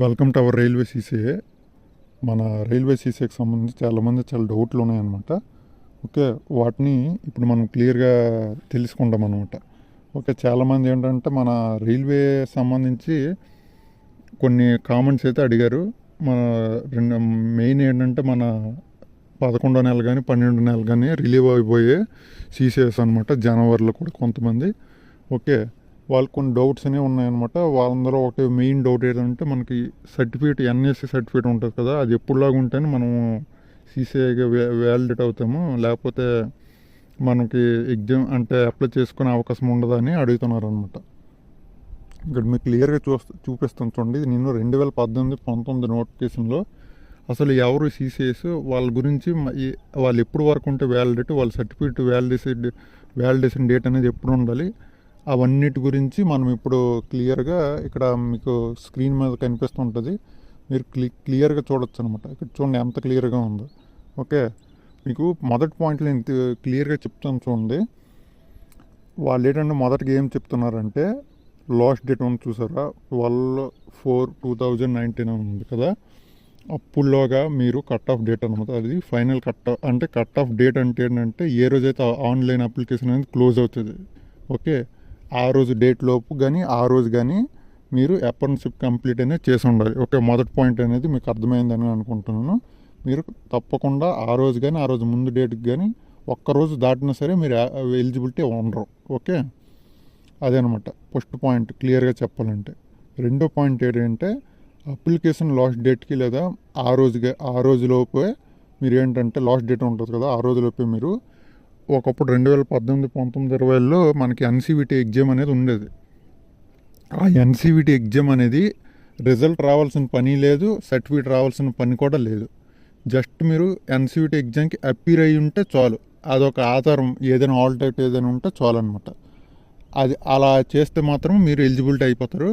Welcome to our railway CCA. మన railway సీసీఏకి సంబంధించి చాలామంది చాలా డౌట్లు ఉన్నాయన్నమాట. ఓకే, వాటిని ఇప్పుడు మనం క్లియర్గా తెలుసుకుంటాం అనమాట. ఓకే, చాలామంది ఏంటంటే మన రైల్వే సంబంధించి కొన్ని కామెంట్స్ అయితే అడిగారు. మన రెండు మెయిన్ ఏంటంటే మన 11వ నెల కానీ 12వ నెల కానీ రిలీవ్ అయిపోయే సీసీఎస్ అనమాట. జనవరిలో కూడా కొంతమంది. ఓకే, వాళ్ళు కొన్ని డౌట్స్ అనేవి ఉన్నాయన్నమాట. వాళ్ళందరూ ఒకటి మెయిన్ డౌట్ ఏంటంటే మనకి సర్టిఫికేట్ ఎన్ఎస్సి సర్టిఫికేట్ ఉంటుంది కదా, అది ఎప్పుడులాగా ఉంటేనే మనము సీసీఐగా వ్యాలిడేట్ అవుతాము, లేకపోతే మనకి ఎగ్జామ్ అంటే అప్లై చేసుకునే అవకాశం ఉండదని అడుగుతున్నారు అనమాట. ఇక్కడ మీకు క్లియర్గా చూపిస్తాను చూడండి. నేను 2018-19 నోటిఫికేషన్లో అసలు ఎవరు సీసీఎస్ వాళ్ళ గురించి వాళ్ళు ఎప్పుడు వరకు ఉంటే వ్యాలిడేట్, వాళ్ళ సర్టిఫికేట్ వ్యాలిడేషన్ డేట్ అనేది ఎప్పుడు ఉండాలి, అవన్నిటి గురించి మనం ఇప్పుడు క్లియర్గా ఇక్కడ మీకు స్క్రీన్ మీద కనిపిస్తుంటుంది. మీరు క్లియర్గా చూడొచ్చు అనమాట. ఇక్కడ చూడండి ఎంత క్లియర్గా ఉందో. ఓకే, మీకు మొదటి పాయింట్లో నేను క్లియర్గా చెప్తాను చూడండి. వాళ్ళు ఏంటంటే మొదటిగా ఏం చెప్తున్నారంటే లాస్ట్ డేట్ ఉంది చూసారా, 12/4/2019 ఉంది కదా, అప్పుడులోగా మీరు కట్ ఆఫ్ డేట్ అనమాట. అది ఫైనల్ కట్ ఆఫ్ డేట్ అంటే ఏంటంటే ఏ రోజైతే ఆన్లైన్ అప్లికేషన్ అనేది క్లోజ్ అవుతుంది. ఓకే, ఆ రోజు డేట్ లోపు కానీ ఆ రోజు కానీ మీరు అప్రెంటిస్‌షిప్ కంప్లీట్ అనేది చేసి ఉండాలి. ఓకే, మొదటి పాయింట్ అనేది మీకు అర్థమైందని అనుకుంటున్నాను. మీరు తప్పకుండా ఆ రోజు కానీ ఆ రోజు ముందు డేట్కి కానీ ఒక్కరోజు దాటినా సరే మీరు ఎలిజిబిలిటీ ఉండరు. ఓకే, అదేనమాట ఫస్ట్ పాయింట్ క్లియర్గా చెప్పాలంటే. రెండో పాయింట్ ఏంటంటే అప్లికేషన్ లాస్ట్ డేట్కి లేదా ఆ రోజులోపే మీరు ఏంటంటే లాస్ట్ డేట్ ఉంటుంది కదా, ఆ రోజులోపే మీరు ఒకప్పుడు 2018-19-20లో మనకి ఎన్సీవీటీ ఎగ్జామ్ అనేది ఉండేది. ఆ ఎన్సీవీటీ ఎగ్జామ్ అనేది రిజల్ట్ రావాల్సిన పని లేదు, సర్టిఫికేట్ రావాల్సిన పని కూడా లేదు. జస్ట్ మీరు ఎన్సీవీటీ ఎగ్జామ్కి అపీర్ అయ్యి ఉంటే చాలు. అదొక ఆధారం, ఏదైనా ఆల్టర్నేట్ ఏదైనా ఉంటే చాలు అనమాట. అది అలా చేస్తే మాత్రం మీరు ఎలిజిబిలిటీ అయిపోతారు.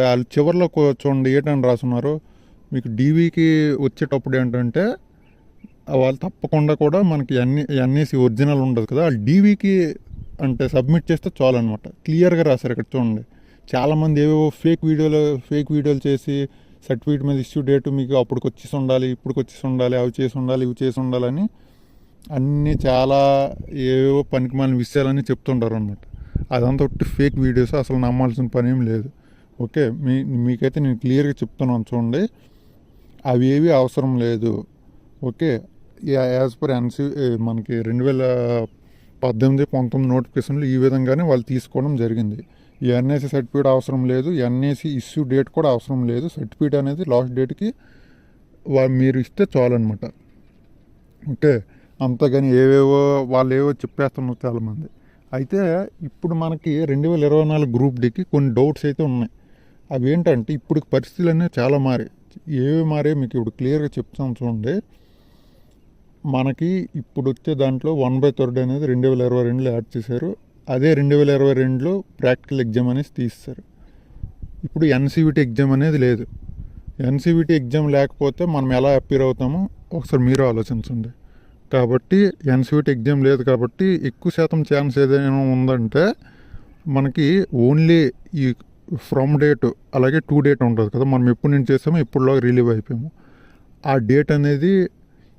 వాళ్ళు చివరిలో చూడండి ఏంటని రాస్తున్నారు, మీకు డీవీకి వచ్చేటప్పుడు ఏంటంటే వాళ్ళు తప్పకుండా కూడా మనకి ఎన్ఏసి ఒరిజినల్ ఉండదు కదా, వాళ్ళు డీవీకి అంటే సబ్మిట్ చేస్తే చాలు అనమాట. క్లియర్గా రాశారు ఇక్కడ చూడండి. చాలామంది ఏవేవో ఫేక్ వీడియోలు చేసి సర్టిఫికేట్ మీద ఇష్యూ డేటు మీకు అప్పటికి వచ్చేసి ఉండాలి, ఇప్పటికి వచ్చేసి ఉండాలి, అవి చేసి ఉండాలి, ఇవి చేసి ఉండాలని అన్నీ చాలా ఏవేవో పనికిమాలిన విషయాలని చెప్తుంటారు అనమాట. అదంతా ఒకటి ఫేక్ వీడియోస్, అసలు నమ్మాల్సిన పని ఏం లేదు. ఓకే, మీకైతే నేను క్లియర్గా చెప్తున్నాను చూడండి, అవి ఏవి అవసరం లేదు. ఓకే, యాజ్ పర్ మనకి 2018-19 నోటిఫికేషన్లు ఈ విధంగానే వాళ్ళు తీసుకోవడం జరిగింది. ఈ ఎన్ఏసి సర్టిఫికేట్ అవసరం లేదు, ఎన్ఏసి ఇష్యూ డేట్ కూడా అవసరం లేదు. సర్టిఫికేట్ అనేది లాస్ట్ డేట్కి మీరు ఇస్తే చాలన్నమాట. ఓకే, అంతగాని వాళ్ళు ఏవో చెప్పేస్తున్నారు చాలామంది. అయితే ఇప్పుడు మనకి 2024 గ్రూప్ డికి కొన్ని డౌట్స్ అయితే ఉన్నాయి. అవి ఏంటంటే ఇప్పుడు పరిస్థితులు అనేవి చాలా ఏవి మీకు ఇప్పుడు క్లియర్గా చెప్తాను చూడండి. మనకి ఇప్పుడు వచ్చే దాంట్లో 1/3 అనేది 2022లో యాడ్ చేశారు. అదే 2022లో ప్రాక్టికల్ ఎగ్జామ్ అనేది తీస్తారు. ఇప్పుడు ఎన్సీవీటీ ఎగ్జామ్ అనేది లేదు. ఎన్సీవీటీ ఎగ్జామ్ లేకపోతే మనం ఎలా అపీర్ అవుతామో ఒకసారి మీరు ఆలోచించండి. కాబట్టి ఎన్సీవీటీ ఎగ్జామ్ లేదు కాబట్టి ఎక్కువ శాతం ఛాన్స్ ఏదైనా ఉందంటే మనకి ఓన్లీ ఈ ఫ్రమ్ డేట్ అలాగే టు డేట్ ఉంటుంది కదా, మనం ఎప్పుడు నుంచి చేసామో ఇప్పుడులాగా రిలీవ్ అయిపోయాము, ఆ డేట్ అనేది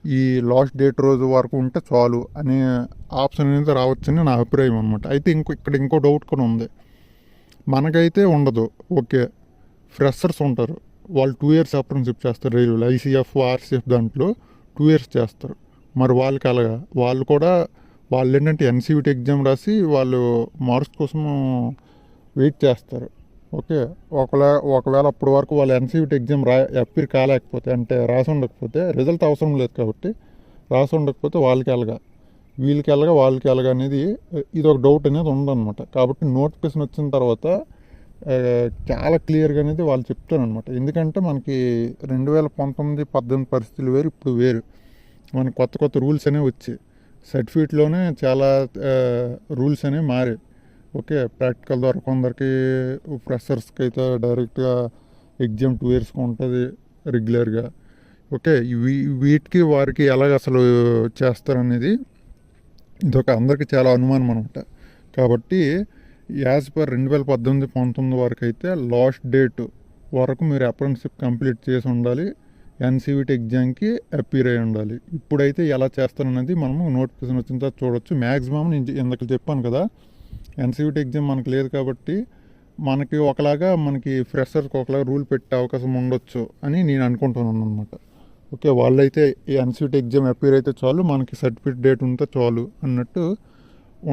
ఈ లాస్ట్ డేట్ రోజు వరకు ఉంటే చాలు అనే ఆప్షన్ అనేది రావచ్చని నా అభిప్రాయం అనమాట. అయితే ఇంకో డౌట్ కూడా ఉంది. మనకైతే ఉండదు. ఓకే, ఫ్రెషర్స్ ఉంటారు, వాళ్ళు 2 years అప్రెంటిస్‌షిప్ చేస్తారు రైల్వేలో, ఐసీఎఫ్ ఆర్సీఎఫ్ దాంట్లో 2 years చేస్తారు. మరి వాళ్ళకి అలాగా వాళ్ళు ఏంటంటే ఎన్సీవీటీ ఎగ్జామ్ రాసి వాళ్ళు మార్క్స్ కోసం వెయిట్ చేస్తారు. ఓకే, ఒకవేళ అప్పటి వరకు వాళ్ళు ఎన్సీవీటీ ఎగ్జామ్ అపీర్ కాలేకపోతే, అంటే రాసి ఉండకపోతే, రిజల్ట్ అవసరం లేదు కాబట్టి రాసి ఉండకపోతే వాళ్ళకి ఎలాగా అనేది ఇది ఒక డౌట్ అనేది ఉందన్నమాట. కాబట్టి నోటిఫికేషన్ వచ్చిన తర్వాత చాలా క్లియర్గా అనేది వాళ్ళు చెప్తారనమాట. ఎందుకంటే మనకి 2019-18 పరిస్థితులు వేరు, ఇప్పుడు వేరు. మనకి కొత్త రూల్స్ అనేవి వచ్చాయి. సర్టిఫికేట్లోనే చాలా రూల్స్ అనేవి మారాయి. ఓకే, ప్రాక్టికల్ ద్వారా కొందరికి ఫ్రెషర్స్కి అయితే డైరెక్ట్గా ఎగ్జామ్ 2 yearsకి ఉంటుంది రెగ్యులర్గా. ఓకే, వీటికి వారికి ఎలాగ అసలు చేస్తారనేది ఇదొక అందరికీ చాలా అనుమానం అనమాట. కాబట్టి యాజ్ పర్ 2018-19 వరకు అయితే లాస్ట్ డేట్ వరకు మీరు అప్రెంటిస్షిప్ కంప్లీట్ చేసి ఉండాలి. ఎన్సీవీటీ ఎగ్జామ్కి అపీర్ అయి ఉండాలి. ఇప్పుడైతే ఎలా చేస్తారనేది మనము నోటిఫికేషన్ వచ్చిన తర్వాత చూడవచ్చు. మ్యాక్సిమం నేను ఇందాక చెప్పాను కదా, ఎన్సీవీటీ ఎగ్జామ్ మనకు లేదు కాబట్టి మనకి ఒకలాగా మనకి ఫ్రెషర్కి ఒకలాగా రూల్ పెట్టే అవకాశం ఉండొచ్చు అని నేను అనుకుంటున్నాను అనమాట. ఓకే, వాళ్ళైతే ఈ ఎన్సీవీటీ ఎగ్జామ్ అపీర్ అయితే చాలు, మనకి సర్టిఫికేట్ డేట్ ఉంటే చాలు అన్నట్టు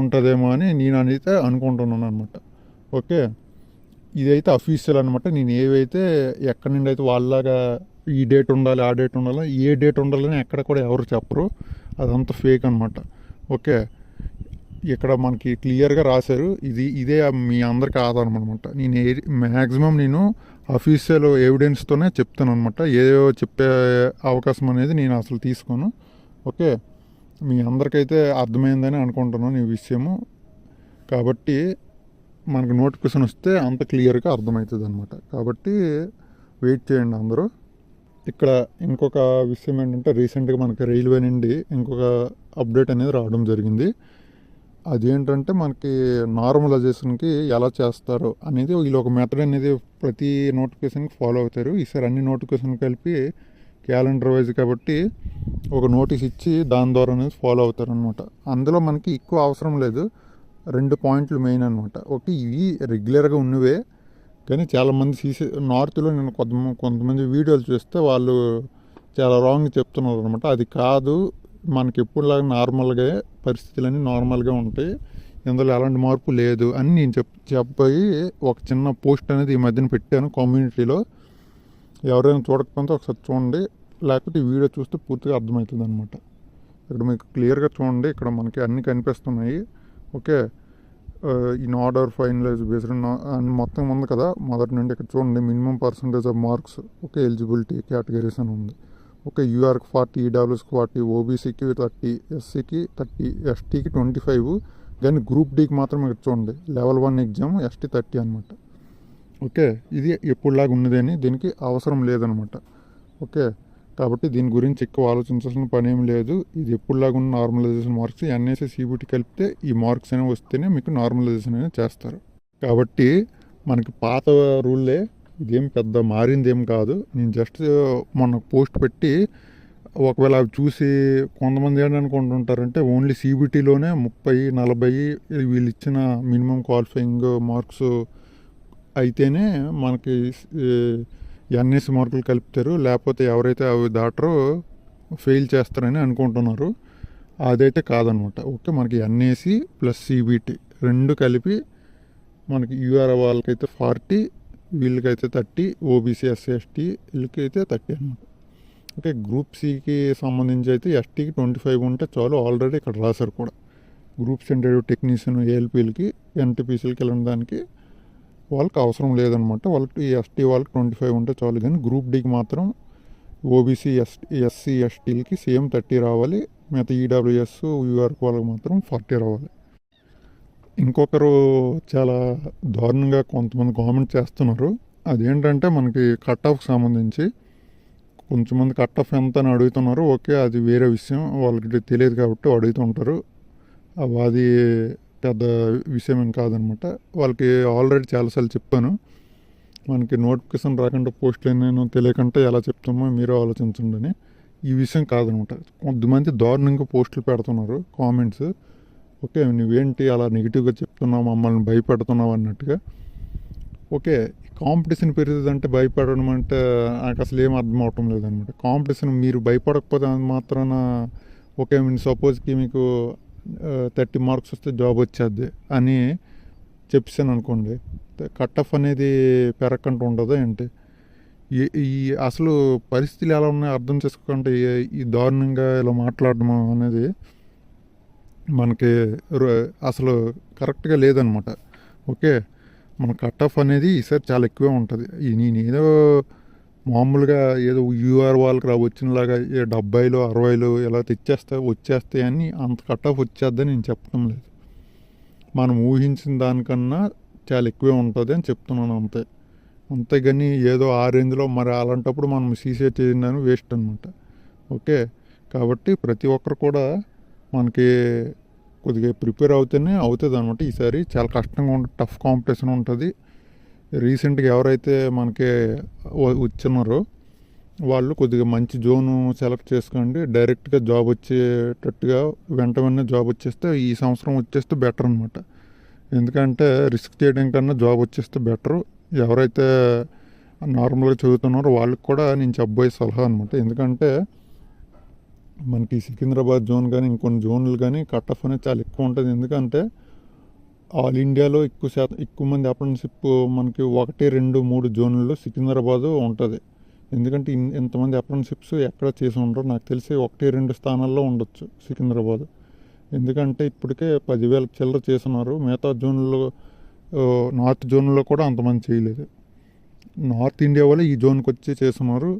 ఉంటుందేమో అని నేను అయితే అనుకుంటున్నాను అనమాట. ఓకే, ఇదైతే అఫీషియల్ అనమాట. నేను ఏవైతే ఎక్కడి నుండి అయితే వాళ్ళలాగా ఈ డేట్ ఉండాలి ఆ డేట్ ఉండాలి ఏ డేట్ ఉండాలని ఎక్కడ కూడా ఎవరు చెప్పరు, అదంతా ఫేక్ అనమాట. ఓకే, ఇక్కడ మనకి క్లియర్గా రాశారు. ఇదే మీ అందరికి ఆధారం అనమాట. నేను మ్యాక్సిమం నేను అఫీషియల్ ఎవిడెన్స్తోనే చెప్తాను అనమాట. ఏదో చెప్పే అవకాశం అనేది నేను అసలు తీసుకోను. ఓకే, మీ అందరికైతే అర్థమైందని అనుకుంటున్నాను ఈ విషయము. కాబట్టి మనకు నోటిఫికేషన్ వస్తే అంత క్లియర్గా అర్థమవుతుంది అనమాట. కాబట్టి వెయిట్ చేయండి అందరూ. ఇక్కడ ఇంకొక విషయం ఏంటంటే, రీసెంట్గా మనకి రైల్వే నుండి ఇంకొక అప్డేట్ అనేది రావడం జరిగింది. అదేంటంటే మనకి నార్మలైజేషన్కి ఎలా చేస్తారు అనేది వీళ్ళు ఒక మెథడ్ అనేది ప్రతి నోటిఫికేషన్కి ఫాలో అవుతారు. ఈసారి అన్ని నోటిఫికేషన్ కలిపి క్యాలెండర్ వైజ్ కాబట్టి ఒక నోటీస్ ఇచ్చి దాని ద్వారా అనేది ఫాలో అవుతారు అనమాట. అందులో మనకి ఎక్కువ అవసరం లేదు, 2 పాయింట్లు మెయిన్ అనమాట. ఓకే, ఇవి రెగ్యులర్గా ఉన్నవే, కానీ చాలామంది నార్త్లో నేను కొంతమంది వీడియోలు చూస్తే వాళ్ళు చాలా రాంగ్ చెప్తున్నారు అనమాట. అది కాదు, మనకి ఎప్పుడులాగా నార్మల్గా పరిస్థితులన్నీ నార్మల్గా ఉంటాయి, ఇందులో ఎలాంటి మార్పు లేదు అని నేను చెప్పి ఒక చిన్న పోస్ట్ అనేది ఈ మధ్యన పెట్టాను కమ్యూనిటీలో. ఎవరైనా చూడకపోతే ఒకసారి చూడండి, లేకపోతే ఈ వీడియో చూస్తే పూర్తిగా అర్థమవుతుంది అనమాట. ఇక్కడ మీకు క్లియర్గా చూడండి, ఇక్కడ మనకి అన్నీ కనిపిస్తున్నాయి. Okay, in order finalize based అని మొత్తం ఉంది కదా మొదటి నుండి. ఇక్కడ చూడండి, minimum percentage of marks, okay, eligibility categories అని ఉంది. ఓకే, యూఆర్కి 40, ఈడబ్ల్యూఎస్కి 40, ఓబీసీకి 30, ఎస్సీకి 30, ఎస్టీకి 25, కానీ గ్రూప్ డీకి మాత్రం ఇక్కడ చూడండి లెవెల్ 1 ఎగ్జామ్ ఎస్టీ 30 అనమాట. ఓకే, ఇది ఎప్పుడులాగా ఉన్నదని దీనికి అవసరం లేదనమాట. ఓకే, కాబట్టి దీని గురించి ఎక్కువ ఆలోచించాల్సిన పని ఏం లేదు. ఇది ఎప్పుడులాగా ఉన్న నార్మలైజేషన్ మార్క్స్ ఎన్ఎస్సి సిబిటి కలిపితే ఈ మార్క్స్ అనేవి వస్తేనే మీకు నార్మలైజేషన్ అనేది చేస్తారు. కాబట్టి మనకి పాత రూల్లే, ఇదేం పెద్ద మారిందేం కాదు. నేను జస్ట్ మొన్న పోస్ట్ పెట్టి ఒకవేళ అవి చూసి కొంతమంది ఏంటనుకుంటుంటారంటే ఓన్లీ సిబిటీలోనే 30, 40 వీళ్ళు ఇచ్చిన మినిమం క్వాలిఫైయింగ్ మార్క్స్ అయితేనే మనకి ఎన్ఎస్సి మార్కులు కలుపుతారు, లేకపోతే ఎవరైతే అవి దాటరో ఫెయిల్ చేస్తారని అనుకుంటున్నారు. అదైతే కాదనమాట. ఓకే, మనకి ఎన్ఏసి ప్లస్ సిబిటి 2 కలిపి మనకి యూఆర్ వాళ్ళకైతే 40, వీళ్ళకైతే 30, ఓబీసీ ఎస్సీ ఎస్టీ వీళ్ళకైతే 30 అనమాట. ఓకే, గ్రూప్ సికి సంబంధించి అయితే ఎస్టీకి 25 ఉంటే చాలు, ఆల్రెడీ ఇక్కడ రాశారు కూడా. గ్రూప్ సెంటర్ టెక్నీషియన్ ఏఎల్పీలకి ఎన్టీపీసీలకి వెళ్ళిన దానికి వాళ్ళకి అవసరం లేదనమాట. వాళ్ళకి ఎస్టీ వాళ్ళకి 25 ఉంటే చాలు. కానీ గ్రూప్ డీకి మాత్రం ఓబీసీ ఎస్సీ ఎస్టీలకి సేమ్ 30 రావాలి, మిగతా ఈడబ్ల్యూఎస్ యూఆర్కి వాళ్ళకి మాత్రం 40 రావాలి. ఇంకొకరు చాలా దారుణంగా కొంతమంది కామెంట్ చేస్తున్నారు. అదేంటంటే మనకి కట్ ఆఫ్కి సంబంధించి కొంచెంమంది కట్ ఆఫ్ ఎంత అని అడుగుతున్నారు. ఓకే, అది వేరే విషయం, వాళ్ళకి తెలియదు కాబట్టి అడుగుతుంటారు. అది పెద్ద విషయం ఏం కాదనమాట. వాళ్ళకి ఆల్రెడీ చాలాసార్లు చెప్పాను, మనకి నోటిఫికేషన్ రాకుండా పోస్టులు నేను తెలియకుండా ఎలా చెప్తామో మీరు ఆలోచించండి అని. ఈ విషయం కాదనమాట. కొంతమంది దారుణంగా పోస్టులు పెడుతున్నారు కామెంట్స్. ఓకే, నువ్వేంటి అలా నెగిటివ్గా చెప్తున్నావు, మమ్మల్ని భయపెడుతున్నావు అన్నట్టుగా. ఓకే, కాంపిటీషన్ పెరుగుతుందంటే భయపడడం అంటే నాకు అసలు ఏం అర్థం అవటం లేదనమాట. కాంపిటీషన్ మీరు భయపడకపోతే మాత్రాన ఓకే, సపోజ్కి మీకు 30 మార్క్స్ వస్తే జాబ్ వచ్చేద్ది అని చెప్పాను అనుకోండి, కట్ ఆఫ్ అనేది పెరగకుండా ఉండదా ఏంటి? ఈ అసలు పరిస్థితులు ఎలా ఉన్నాయో అర్థం చేసుకోకుండా ఈ దారుణంగా ఇలా మాట్లాడడం అనేది మనకి అసలు కరెక్ట్గా లేదనమాట. ఓకే, మన కట్ ఆఫ్ అనేది ఈసారి చాలా ఎక్కువే ఉంటుంది. నేను ఏదో మామూలుగా ఏదో యూఆర్ వాళ్ళకి వచ్చినలాగా 70, 60 ఇలా వచ్చేస్తాయి అని అంత కట్ ఆఫ్ వచ్చేద్దని నేను చెప్పడం లేదు. మనం ఊహించిన దానికన్నా చాలా ఎక్కువే ఉంటుంది అని చెప్తున్నాను అంతే. అంతేగాని ఏదో ఆ రేంజ్లో మరి అలాంటప్పుడు మనం సీసీఏ చేయిందని వేస్ట్ అనమాట. ఓకే, కాబట్టి ప్రతి ఒక్కరు కూడా మనకి కొద్దిగా ప్రిపేర్ అవుతేనే అవుతుంది అనమాట. ఈసారి చాలా కష్టంగా ఉంటుంది, టఫ్ కాంపిటీషన్ ఉంటుంది. రీసెంట్గా ఎవరైతే మనకి వచ్చినారో వాళ్ళు కొద్దిగా మంచి జోను సెలెక్ట్ చేసుకోండి. డైరెక్ట్గా జాబ్ వచ్చేటట్టుగా వెంటనే జాబ్ వచ్చేస్తే ఈ సంవత్సరం వచ్చేస్తే బెటర్ అనమాట. ఎందుకంటే రిస్క్ చేయడం కన్నా జాబ్ వచ్చేస్తే బెటరు. ఎవరైతే నార్మల్గా చదువుతున్నారో వాళ్ళకి కూడా నేను చెప్పబోయే సలహా అనమాట. ఎందుకంటే మనకి సికింద్రాబాద్ జోన్ కానీ ఇంకొన్ని జోన్లు కానీ కట్ ఆఫ్ అనేది చాలా ఎక్కువ ఉంటుంది. ఎందుకంటే ఆల్ ఇండియాలో ఎక్కువ మంది అప్రెంటిస్షిప్ మనకి 1, 2, 3 జోన్లలో సికింద్రాబాద్ ఉంటుంది. ఎందుకంటే ఇంతమంది అప్రెంటిస్షిప్స్ ఎక్కడ చేసి ఉండరు. నాకు తెలిసి 1, 2 స్థానాల్లో ఉండొచ్చు సికింద్రాబాద్. ఎందుకంటే ఇప్పటికే 10,000 చిల్లర చేస్తున్నారు. మిగతా జోన్లో నార్త్ జోన్లో కూడా అంతమంది చేయలేదు. నార్త్ ఇండియా వాళ్ళు ఈ జోన్కి వచ్చి చేస్తున్నారు.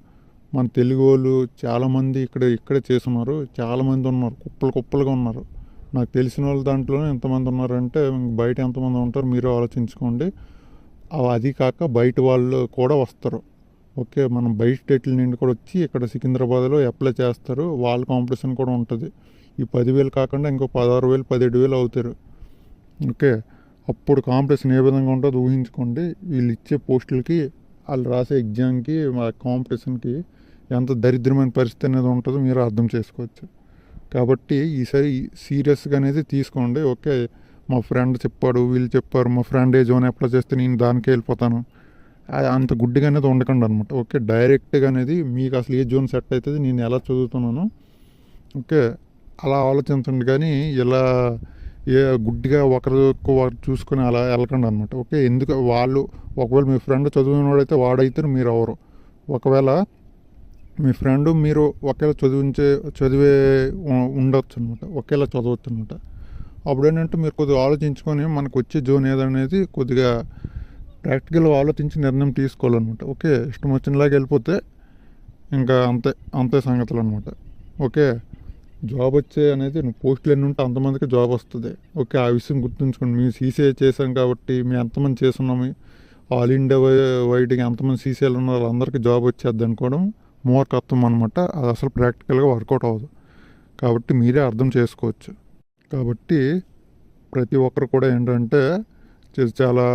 మన తెలుగు వాళ్ళు చాలామంది ఇక్కడే చేస్తున్నారు. చాలామంది ఉన్నారు, కుప్పలుగా ఉన్నారు. నాకు తెలిసిన వాళ్ళ దాంట్లోనే ఎంతమంది ఉన్నారంటే బయట ఎంతమంది ఉంటారు మీరు ఆలోచించుకోండి. అది కాక బయట వాళ్ళు కూడా వస్తారు. ఓకే, మనం బయట స్టేట్ల నుండి కూడా వచ్చి ఇక్కడ సికింద్రాబాద్లో అప్లై చేస్తారు. వాళ్ళ కాంపిటీషన్ కూడా ఉంటుంది. ఈ 10,000 కాకుండా ఇంకో 16,000, 17,000 అవుతారు. ఓకే, అప్పుడు కాంపిటీషన్ ఏ విధంగా ఉంటుందో ఊహించుకోండి. వీళ్ళు ఇచ్చే పోస్టులకి, వాళ్ళు రాసే ఎగ్జామ్కి, కాంపిటీషన్కి ఎంత దరిద్రమైన పరిస్థితి అనేది ఉంటుందో మీరు అర్థం చేసుకోవచ్చు. కాబట్టి ఈసారి సీరియస్గా అనేది తీసుకోండి. ఓకే, మా ఫ్రెండ్ చెప్పాడు, వీళ్ళు చెప్పారు, మా ఫ్రెండ్ ఏ జోన్ అప్లై చేస్తే నేను దానికే వెళ్ళిపోతాను, అంత గుడ్డిగా అనేది ఉండకండి అనమాట. ఓకే, డైరెక్ట్గా అనేది మీకు అసలు ఏ జోన్ సెట్ అవుతుంది, నేను ఎలా చదువుతున్నాను, ఓకే అలా ఆలోచించండి. కానీ ఇలా గుడ్డిగా ఒకరు చూసుకొని అలా వెళ్ళకండి అనమాట. ఓకే, ఎందుకు వాళ్ళు ఒకవేళ మీ ఫ్రెండ్ చదివినవాడైతే వాడైతే మీరు ఎవరు, ఒకవేళ మీ ఫ్రెండ్ మీరు ఒకేలా చదివే ఉండొచ్చు అనమాట, ఒకేలా చదవచ్చు అనమాట. అప్పుడు ఏంటంటే మీరు కొద్దిగా ఆలోచించుకొని మనకు వచ్చే జోన్ ఏదనేది కొద్దిగా ప్రాక్టికల్గా ఆలోచించి నిర్ణయం తీసుకోవాలన్నమాట. ఓకే, ఇష్టం వచ్చినలాగా వెళ్ళిపోతే ఇంకా అంతే సంగతులు అనమాట. ఓకే, జాబ్ వచ్చే అనేది పోస్టులు ఎన్ని ఉంటే అంతమందికి జాబ్ వస్తుంది. ఓకే, ఆ విషయం గుర్తుంచుకోండి. మేము సీసీఐ చేసాం కాబట్టి మేము ఎంతమంది చేస్తున్నాము, ఆల్ ఇండియా వైడ్గా ఎంతమంది సీసీఐలు ఉన్నారు వాళ్ళందరికీ జాబ్ వచ్చేది అనుకోవడం మూర్ఖత్వం అనమాట. అది అసలు ప్రాక్టికల్గా వర్కౌట్ అవ్వదు. కాబట్టి మీరే అర్థం చేసుకోవచ్చు. కాబట్టి ప్రతి ఒక్కరు కూడా ఏంటంటే చాలా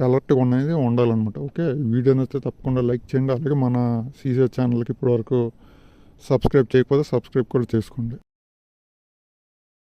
అలర్ట్గా ఉండాలన్నమాట. ఓకే, వీడియో నచ్చితే తప్పకుండా లైక్ చేయండి. అలాగే మన సీసీఐ ఛానల్కి ఇప్పటివరకు సబ్స్క్రైబ్ చేయకపోతే సబ్స్క్రైబ్ కూడా చేసుకోండి.